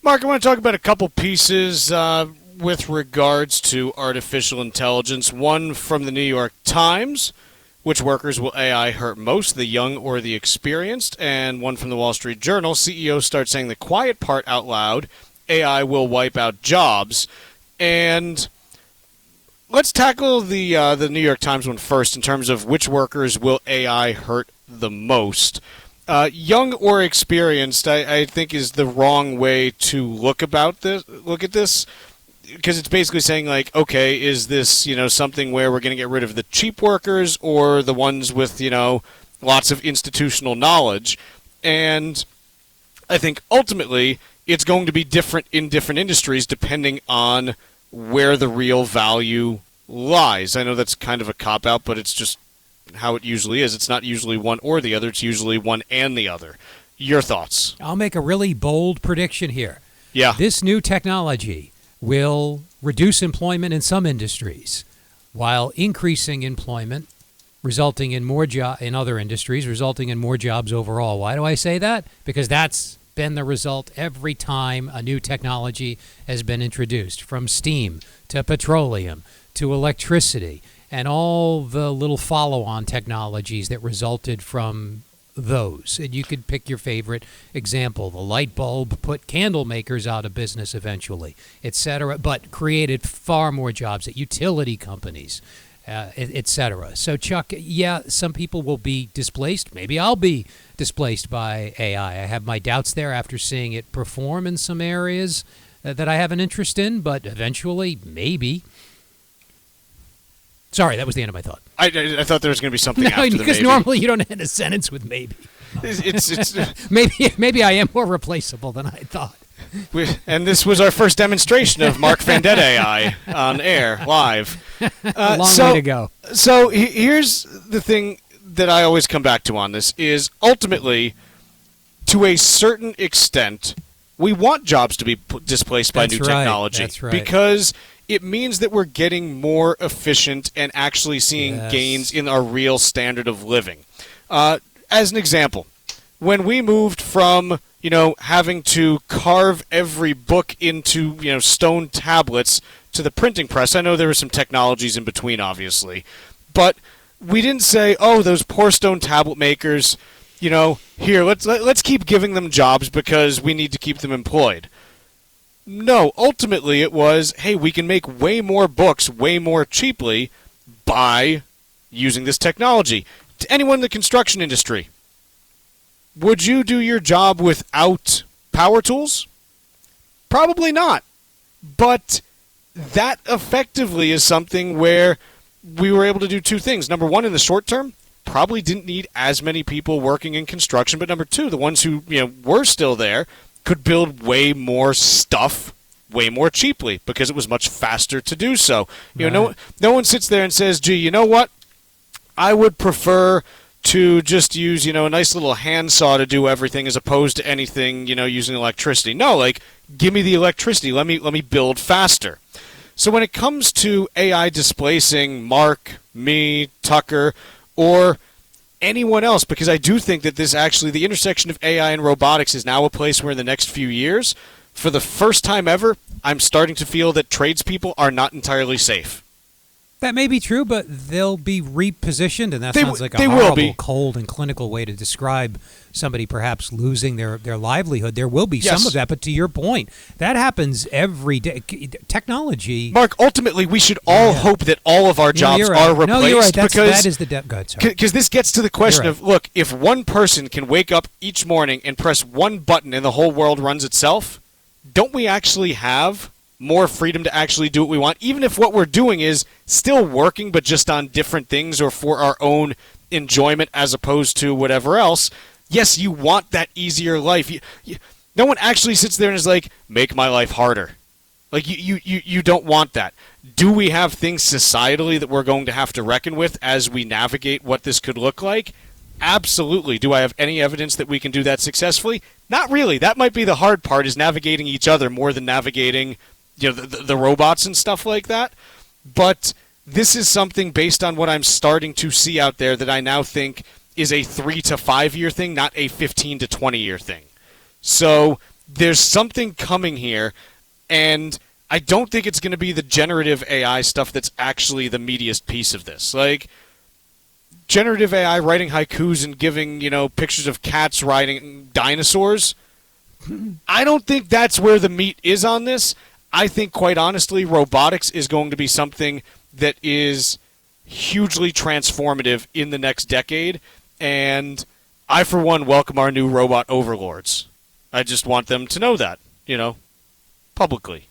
Mark, I want to talk about a couple pieces with regards to artificial intelligence. One from the New York Times, which workers will AI hurt most, the young or the experienced? And one from the Wall Street Journal, CEO starts saying the quiet part out loud, AI will wipe out jobs. And let's tackle the New York Times one first in terms of which workers will AI hurt the most. Young or experienced, I think, is the wrong way to look at this, because it's basically saying, like, okay, is this, something where we're going to get rid of the cheap workers or the ones with, lots of institutional knowledge? And I think ultimately it's going to be different in different industries depending on where the real value lies. I know that's kind of a cop-out, but it's just how it usually is. It's not usually one or the other. It's usually one and the other. Your thoughts? I'll make a really bold prediction here. Yeah. This new technology will reduce employment in some industries while increasing employment, resulting in more in other industries, resulting in more jobs overall. Why do I say that? Because that's been the result every time a new technology has been introduced, from steam to petroleum to electricity, and all the little follow-on technologies that resulted from those. And you could pick your favorite example. The light bulb put candle makers out of business eventually, etc., but created far more jobs at utility companies, etc. So, Chuck, yeah, some people will be displaced. Maybe I'll be displaced by AI. I have my doubts there after seeing it perform in some areas that I have an interest in, but eventually, maybe. Sorry, that was the end of my thought. I thought there was going to be something after the maybe. Because normally you don't end a sentence with maybe. It's maybe I am more replaceable than I thought. And this was our first demonstration of Marc Fandetti AI on air, live. A long way to go. So here's the thing that I always come back to on this is ultimately, to a certain extent, we want jobs to be displaced by new technology. That's right. Because it means that we're getting more efficient and actually seeing gains in our real standard of living. As an example, when we moved from, having to carve every book into, stone tablets to the printing press, I know there were some technologies in between, obviously, but we didn't say, oh, those poor stone tablet makers, here, let's keep giving them jobs because we need to keep them employed. No, ultimately it was, hey, we can make way more books way more cheaply by using this technology. To anyone in the construction industry, would you do your job without power tools? Probably not. But that effectively is something where we were able to do two things. Number one, in the short term, probably didn't need as many people working in construction. But number two, the ones who were still there could build way more stuff way more cheaply because it was much faster to do so. No one sits there and says, gee, you know what? I would prefer to just use, a nice little handsaw to do everything as opposed to anything, using electricity. No, give me the electricity. Let me build faster. So when it comes to AI displacing Mark, me, Tucker, or anyone else, because I do think that the intersection of AI and robotics is now a place where in the next few years, for the first time ever, I'm starting to feel that tradespeople are not entirely safe. That may be true, but they'll be repositioned, and that sounds like a horrible, cold, and clinical way to describe somebody perhaps losing their livelihood. There will be some of that, but to your point, that happens every day. Technology... Mark, ultimately, we should all hope that all of our jobs are replaced. No, you're right. That is the depth. Because this gets to the question of, look, if one person can wake up each morning and press one button and the whole world runs itself, don't we actually have more freedom to actually do what we want, even if what we're doing is still working but just on different things or for our own enjoyment as opposed to whatever else? Yes, you want that easier life. No one actually sits there and is like, make my life harder. You don't want that. Do we have things societally that we're going to have to reckon with as we navigate what this could look like? Absolutely. Do I have any evidence that we can do that successfully? Not really. That might be the hard part, is navigating each other more than navigating the robots and stuff like that. But this is something based on what I'm starting to see out there that I now think is a 3 to 5 year thing, not a 15 to 20 year thing. So there's something coming here, and I don't think it's going to be the generative AI stuff that's actually the meatiest piece of this. Like, generative AI writing haikus and giving, pictures of cats riding dinosaurs, I don't think that's where the meat is on this. I think, quite honestly, robotics is going to be something that is hugely transformative in the next decade, and I, for one, welcome our new robot overlords. I just want them to know that, publicly.